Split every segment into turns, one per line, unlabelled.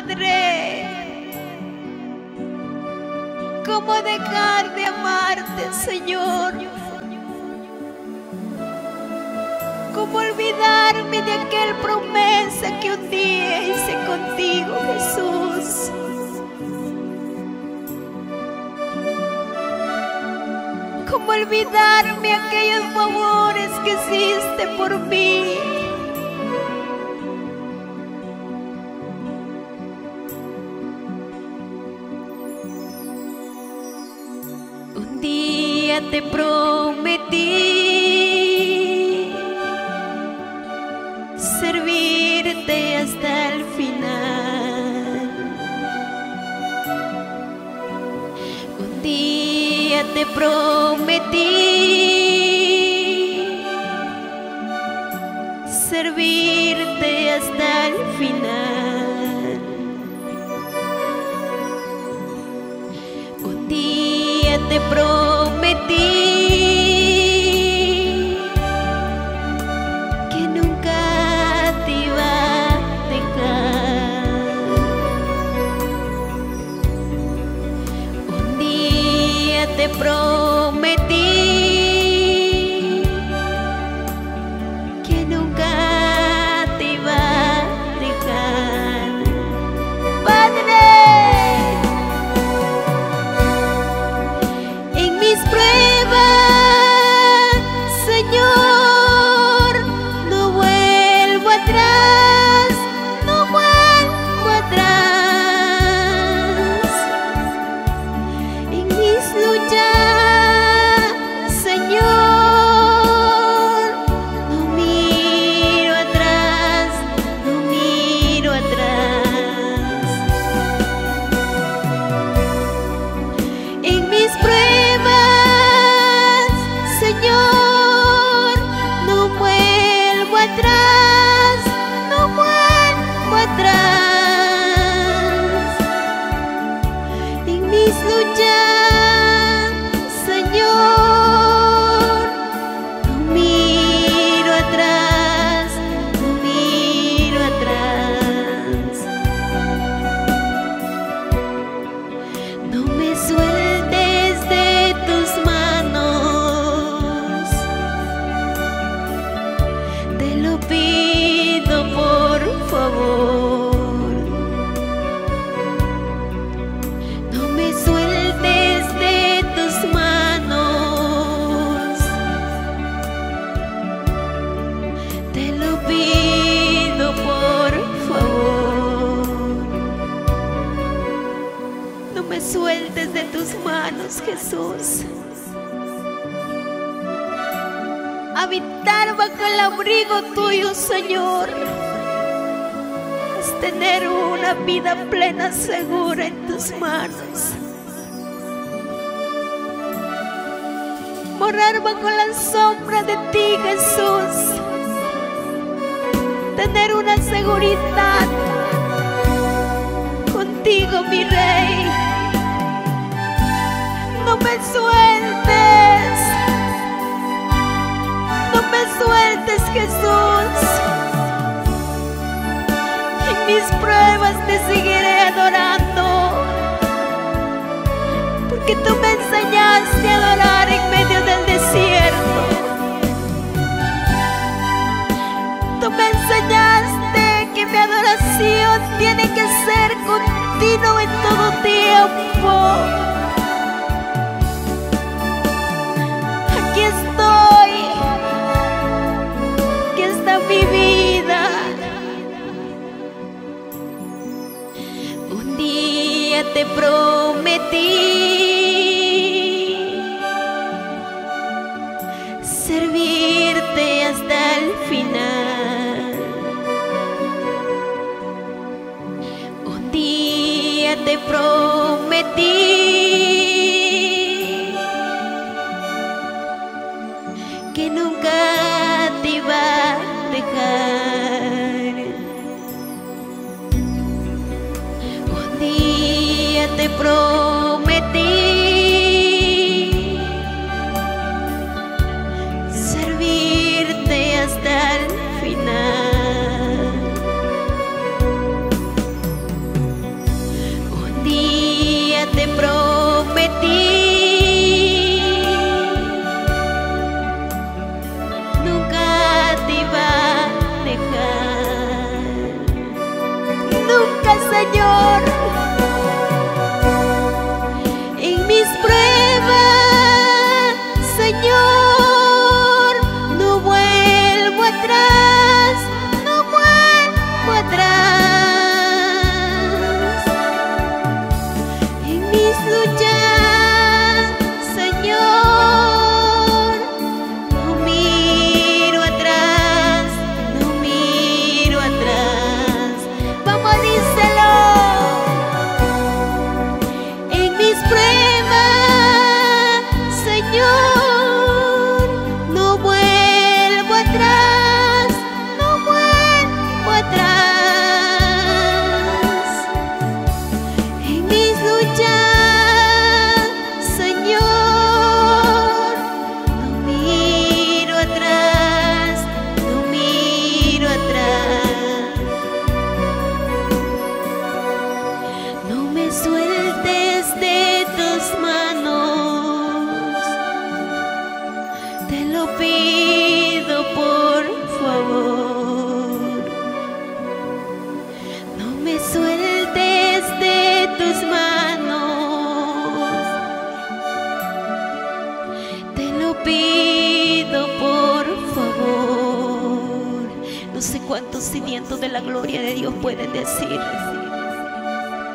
Padre, ¿cómo dejar de amarte, Señor? ¿Cómo olvidarme de aquella promesa que un día hice contigo, Jesús? ¿Cómo olvidarme aquellos favores que hiciste por mí? Un día te prometí servirte hasta el final. Un día te prometí servirte hasta el final. Un día te prometí que nunca te iba a dejar. Un día te prometí que nunca te iba a dejar. Padre, en mis pruebas, Señor, no vuelvo atrás, no vuelvo atrás. En mis luchas, Señor, no miro atrás, no miro atrás. En mis pruebas, Señor, no vuelvo atrás, no vuelvo atrás. En mis luchas, Señor, no miro atrás, no miro atrás. No me sueltes de tus manos, te lo pido por favor. No me sueltes de tus manos, te lo pido por favor. No me sueltes de tus manos, Jesús. Habitar bajo el abrigo tuyo, Señor, es tener una vida plena, segura en tus manos. Morar bajo la sombra de ti, Jesús. Tener una seguridad contigo, mi Rey. No me sueltes, no me sueltes, Jesús. En mis pruebas te seguiré adorando, porque tú me enseñaste a adorar en medio del desierto. Tú me enseñaste que mi adoración tiene que ser continua en todo tiempo. Aquí estoy, aquí está mi vida. Un día te prometí servirte hasta el final. Un día te prometí que nunca te iba a dejar. Un día te prometí servirte hasta el final. nunca, Señor. En mis pruebas, Señor, no vuelvo atrás, no vuelvo atrás. En mis luchas, Señor, no miro atrás, no miro atrás. Vamos, díselo. En mis pruebas, Señor, no vuelvo atrás, no vuelvo atrás. En mis luchas, Señor, no miro atrás, no miro atrás. No me sueltes de tus manos, te lo pido por favor. No me sueltes de tus manos, te lo pido por favor. No sé cuántos cimientos de la gloria de Dios pueden decir: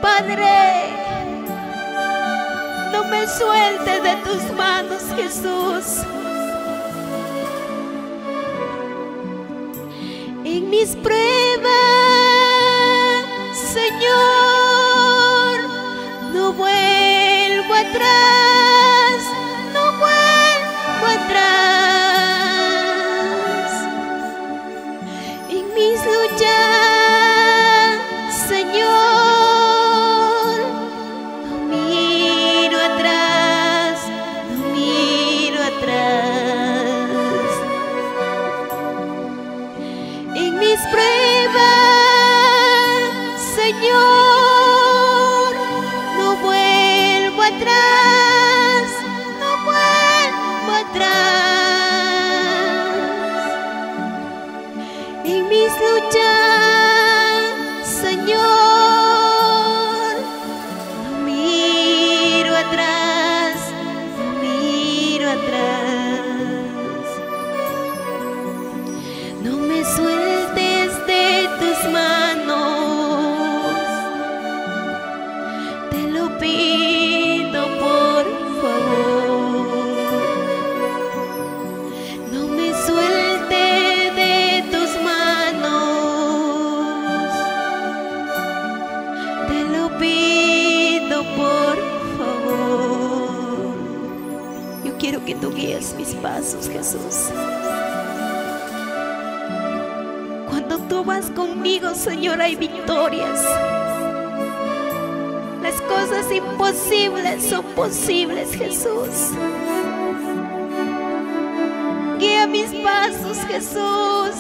Padre, no me sueltes de tus manos, Jesús. En mis pruebas, Señor, no vuelvo atrás, no vuelvo atrás. En mis luchas, Señor, no miro atrás, no miro atrás. En mis pruebas, Señor, no vuelvo atrás, no vuelvo atrás. En mis luchas, Señor, no miro atrás, no miro atrás. No me sueltes de tus manos, te lo pido por favor. No me sueltes de tus manos, te lo pido por favor. Yo quiero que tú guíes mis pasos, Jesús. Cuando tú vas conmigo, Señor, hay victorias. Las cosas imposibles son posibles, Jesús. Guía mis pasos, Jesús.